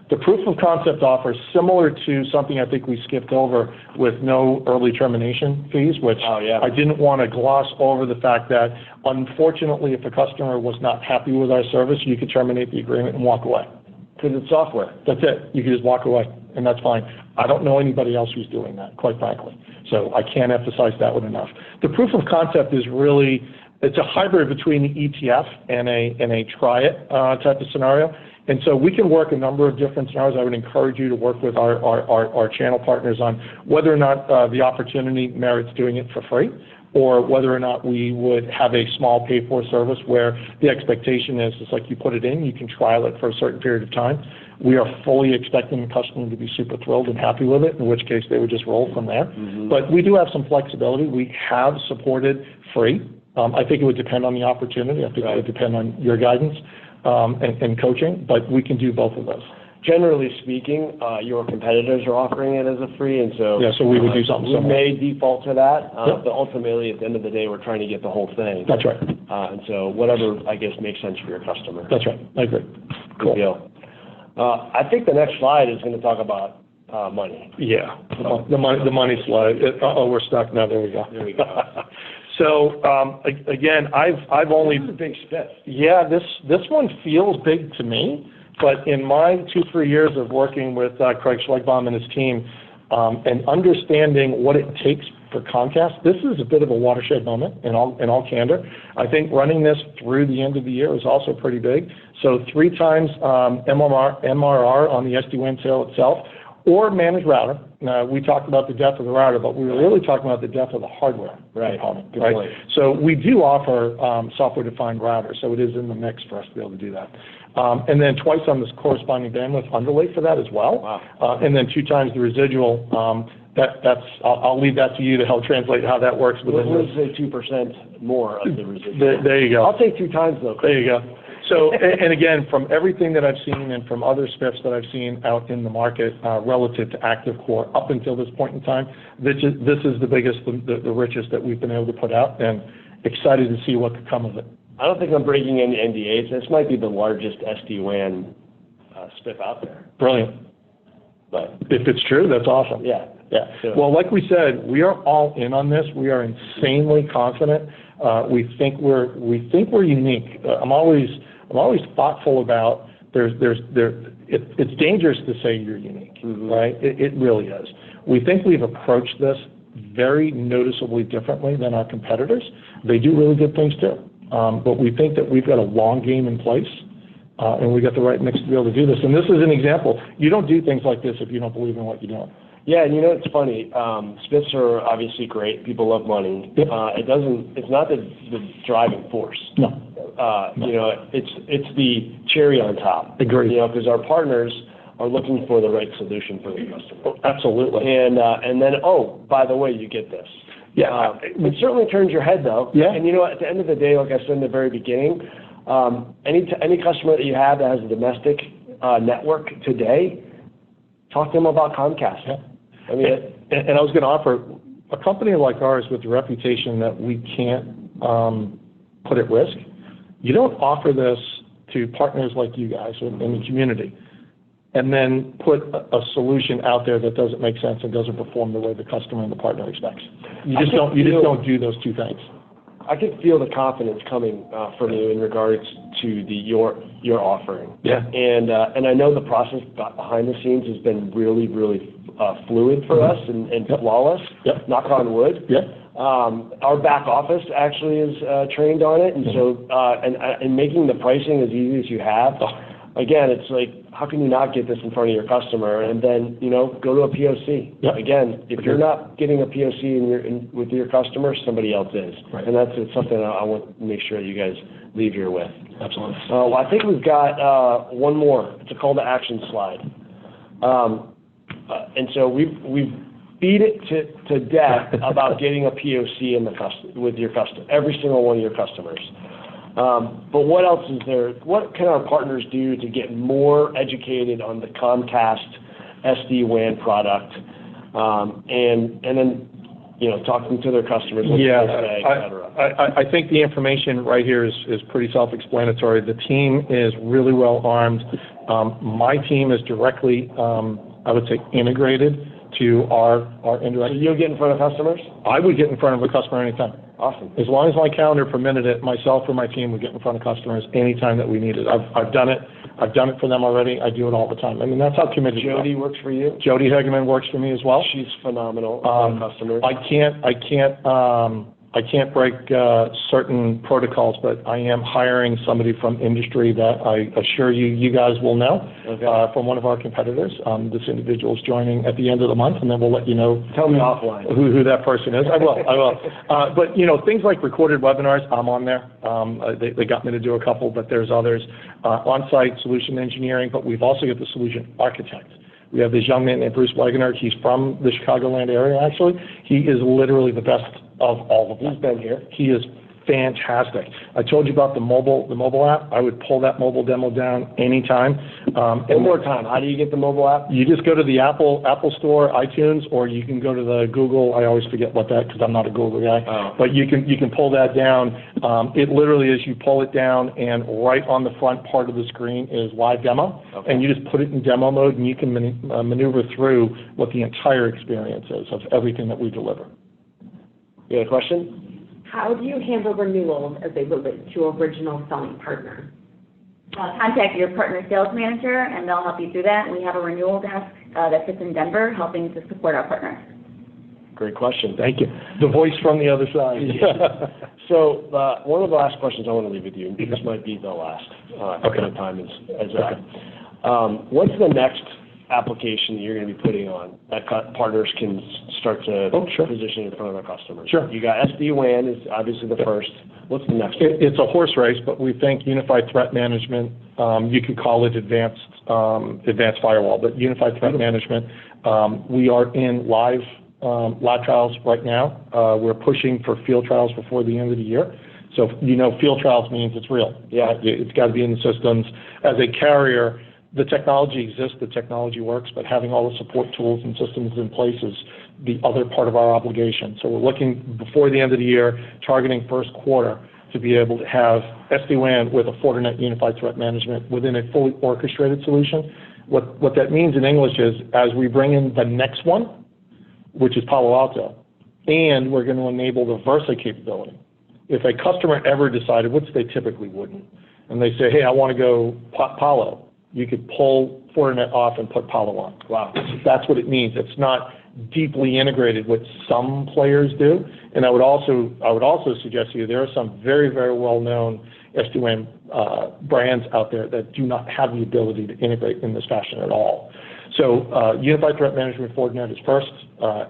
The proof of concept offer is similar to something I think we skipped over with no early termination fees, which I didn't want to gloss over the fact that, unfortunately, if a customer was not happy with our service, you could terminate the agreement and walk away. Because it's software. That's it. You can just walk away, and that's fine. I don't know anybody else who's doing that, quite frankly. So I can't emphasize that one enough. The proof of concept is really, it's a hybrid between the ETF and a try it type of scenario. And so we can work a number of different scenarios. I would encourage you to work with our channel partners on whether or not the opportunity merits doing it for free, or whether or not we would have a small pay-for service where the expectation is it's like you put it in, you can trial it for a certain period of time. We are fully expecting the customer to be super thrilled and happy with it, in which case they would just roll from there. But we do have some flexibility. We have supported free. I think it would depend on the opportunity. I think it would depend on your guidance and coaching, but we can do both of those. Generally speaking, your competitors are offering it as a free, and so so we would do something similar. We may default to that, but ultimately, at the end of the day, we're trying to get the whole thing. That's right. And so whatever, I guess, makes sense for your customer. That's right. I agree. Good deal. I think the next slide is going to talk about money. Yeah, the money slide. We're stuck now. There we go. There we go. So again, I've only. This is a big spiff. Yeah, this one feels big to me, but in my 2-3 years of working with Craig Schlegbaum and his team, and understanding what it takes for Comcast, this is a bit of a watershed moment in all candor. I think running this through the end of the year is also pretty big. So 3 times MRR on the SD-WAN sale itself, or managed router. Now, we talked about the depth of the router, but we were really talking about the depth of the hardware component, right? Point. So we do offer software-defined router, so it is in the mix for us to be able to do that. And then twice on this corresponding bandwidth underlay for that as well. Wow. And then 2 times the residual. I'll leave that to you to help translate how that works within Let's say 2% more of the residual. There you go. I'll take 2 times though. There you go. So, and again, from everything that I've seen and from other spiffs that I've seen out in the market relative to ActiveCore up until this point in time, this is the biggest, the richest that we've been able to put out, and excited to see what could come of it. I don't think I'm breaking any NDAs. This might be the largest SD-WAN spiff out there. Brilliant. But if it's true, that's awesome. Yeah. Yeah. Sure. Well, like we said, we are all in on this. We are insanely confident. We think we're unique. I'm always thoughtful about it's dangerous to say you're unique, right? It really is. We think we've approached this very noticeably differently than our competitors. They do really good things too. But we think that we've got a long game in place, and we got the right mix to be able to do this. And this is an example. You don't do things like this if you don't believe in what you're doing. Yeah, and you know, it's funny. Spiffs are obviously great. People love money. Yep. It's not the driving force. No. You know, it's the cherry on top. Agreed. You know, because our partners are looking for the right solution for the customer. Oh, absolutely. And then, oh, by the way, you get this. Yeah. It certainly turns your head, though. Yeah. And you know, at the end of the day, like I said in the very beginning, any customer that you have that has a domestic network today, talk to them about Comcast. Yeah. I mean, and I was going to offer a company like ours with the reputation that we can't put at risk. You don't offer this to partners like you guys in the community, and then put a solution out there that doesn't make sense and doesn't perform the way the customer and the partner expects. You just don't do those 2 things. I could feel the confidence coming from you in regards to your offering. Yeah. And I know the process behind the scenes has been really, really fluid for us and flawless. Yep. Knock on wood. Yep. Our back office actually is trained on it, and so and making the pricing as easy as you have. Again, it's like, how can you not get this in front of your customer, and then, you know, go to a POC. Yep. Again, if you're not getting a POC with your customer, somebody else is. Right. And that's something I want to make sure that you guys leave here with. Absolutely. Well, I think we've got one more. It's a call to action slide. And so we've beat it to death about getting a POC with your customer, every single one of your customers. But what else is there? What can our partners do to get more educated on the Comcast SD-WAN product, and then, you know, talking to their customers, what Yeah, they say, et cetera? I think the information right here is pretty self-explanatory. The team is really well armed. My team is directly, I would say, integrated to our indirect. So you'll get in front of customers? I would get in front of a customer anytime. Awesome. As long as my calendar permitted it, myself or my team would get in front of customers anytime that we need it. I've done it. I've done it for them already. I do it all the time. I mean, that's how committed you are. Jody works for you? Jody Hegeman works for me as well. She's phenomenal customer. I can't break certain protocols, but I am hiring somebody from industry that I assure you guys will know, from one of our competitors. This individual is joining at the end of the month, and then we'll let you know. Tell me offline. Who that person is. I will. But, you know, things like recorded webinars, I'm on there. They got me to do a couple, but there's others. On-site solution engineering, but we've also got the solution architect. We have this young man named Bruce Wegener. He's from the Chicagoland area, actually. He is literally the best of all of them. He's been here. He is fantastic. I told you about the mobile app. I would pull that mobile demo down anytime. One more time, how do you get the mobile app? You just go to the Apple Store, iTunes, or you can go to the Google. I always forget what that, because I'm not a Google guy. Oh. But you can pull that down. It literally is, you pull it down, and right on the front part of the screen is live demo. Okay. And you just put it in demo mode, and you can maneuver through what the entire experience is of everything that we deliver. You got a question? How do you handle renewals as they relate to original selling partner? Contact your partner sales manager, and they'll help you through that. We have a renewal desk that sits in Denver, helping to support our partners. Great question. Thank you. The voice from the other side. So one of the last questions I want to leave with you, this might be the last. Okay. The time is what's the next application that you're going to be putting on that partners can start to position in front of their customers? Sure. You got SD-WAN is obviously the first. What's the next one? It's a horse race, but we think unified threat management, you could call it advanced firewall, but unified threat management, we are in live trials right now. We're pushing for field trials before the end of the year. So, field trials means it's real. Yeah. It's got to be in the systems. As a carrier, the technology exists, the technology works, but having all the support tools and systems in place is the other part of our obligation. So we're looking before the end of the year, targeting first quarter, to be able to have SD-WAN with a Fortinet unified threat management within a fully orchestrated solution. What that means in English is, as we bring in the next one, which is Palo Alto, and we're going to enable the Versa capability. If a customer ever decided, which they typically wouldn't, and they say, hey, I want to go Palo, you could pull Fortinet off and put Palo on. Wow. That's what it means. It's not deeply integrated, which some players do. And I would also suggest to you, there are some very, very well-known SD-WAN brands out there that do not have the ability to integrate in this fashion at all. So unified threat management Fortinet is first,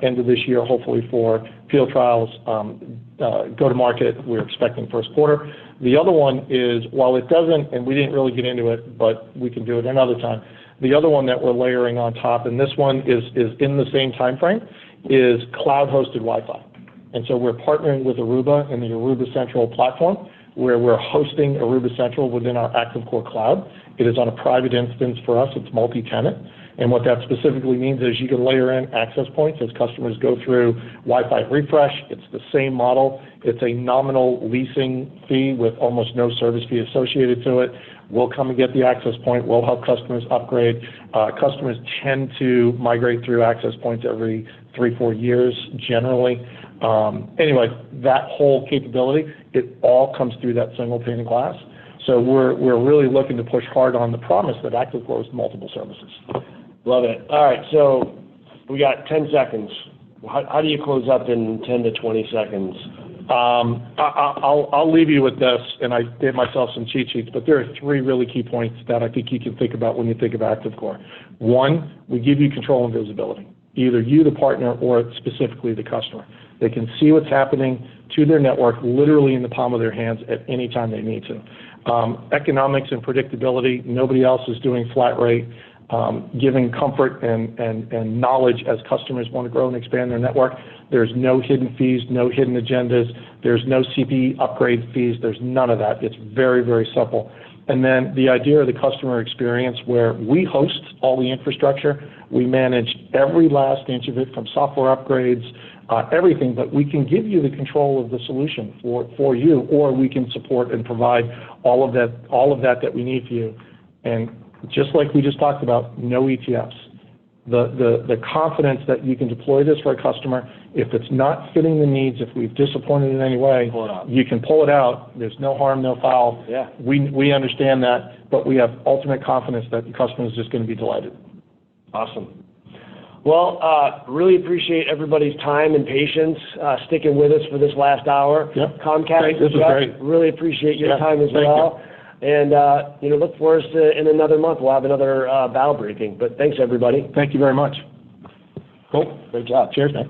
end of this year, hopefully for field trials, go to market, we're expecting first quarter. The other one is, while it doesn't, and we didn't really get into it, but we can do it another time, the other one that we're layering on top, and this one is in the same time frame, is cloud-hosted Wi-Fi. And so we're partnering with Aruba and the Aruba Central platform, where we're hosting Aruba Central within our ActiveCore cloud. It is on a private instance for us. It's multi-tenant. And what that specifically means is you can layer in access points as customers go through Wi-Fi refresh. It's the same model. It's a nominal leasing fee with almost no service fee associated to it. We'll come and get the access point. We'll help customers upgrade. Customers tend to migrate through access points every 3-4 years generally. Anyway, that whole capability, it all comes through that single pane of glass. So we're really looking to push hard on the promise that ActiveCore is multiple services. Love it. All right, so we got 10 seconds. How do you close up in 10 to 20 seconds? I'll leave you with this, and I gave myself some cheat sheets, but there are 3 really key points that I think you can think about when you think of ActiveCore. 1, we give you control and visibility, either you, the partner, or specifically the customer. They can see what's happening to their network literally in the palm of their hands at any time they need to. Economics and predictability, nobody else is doing flat rate. Giving comfort and knowledge as customers want to grow and expand their network. There's no hidden fees, no hidden agendas. There's no CPE upgrade fees. There's none of that. It's very, very simple. And then the idea of the customer experience, where we host all the infrastructure, we manage every last inch of it from software upgrades, everything, but we can give you the control of the solution for you, or we can support and provide all of that we need for you. And just like we just talked about, no ETFs. The confidence that you can deploy this for a customer, if it's not fitting the needs, if we've disappointed in any way, you can pull it out. There's no harm, no foul. Yeah. We understand that, but we have ultimate confidence that the customer is just going to be delighted. Awesome. Well, really appreciate everybody's time and patience sticking with us for this last hour. Yep. Comcast, this is great. Really appreciate your time as thank well. You. And, look for us in another month. We'll have another battle briefing. But thanks, everybody. Thank you very much. Cool. Great job. Cheers, man.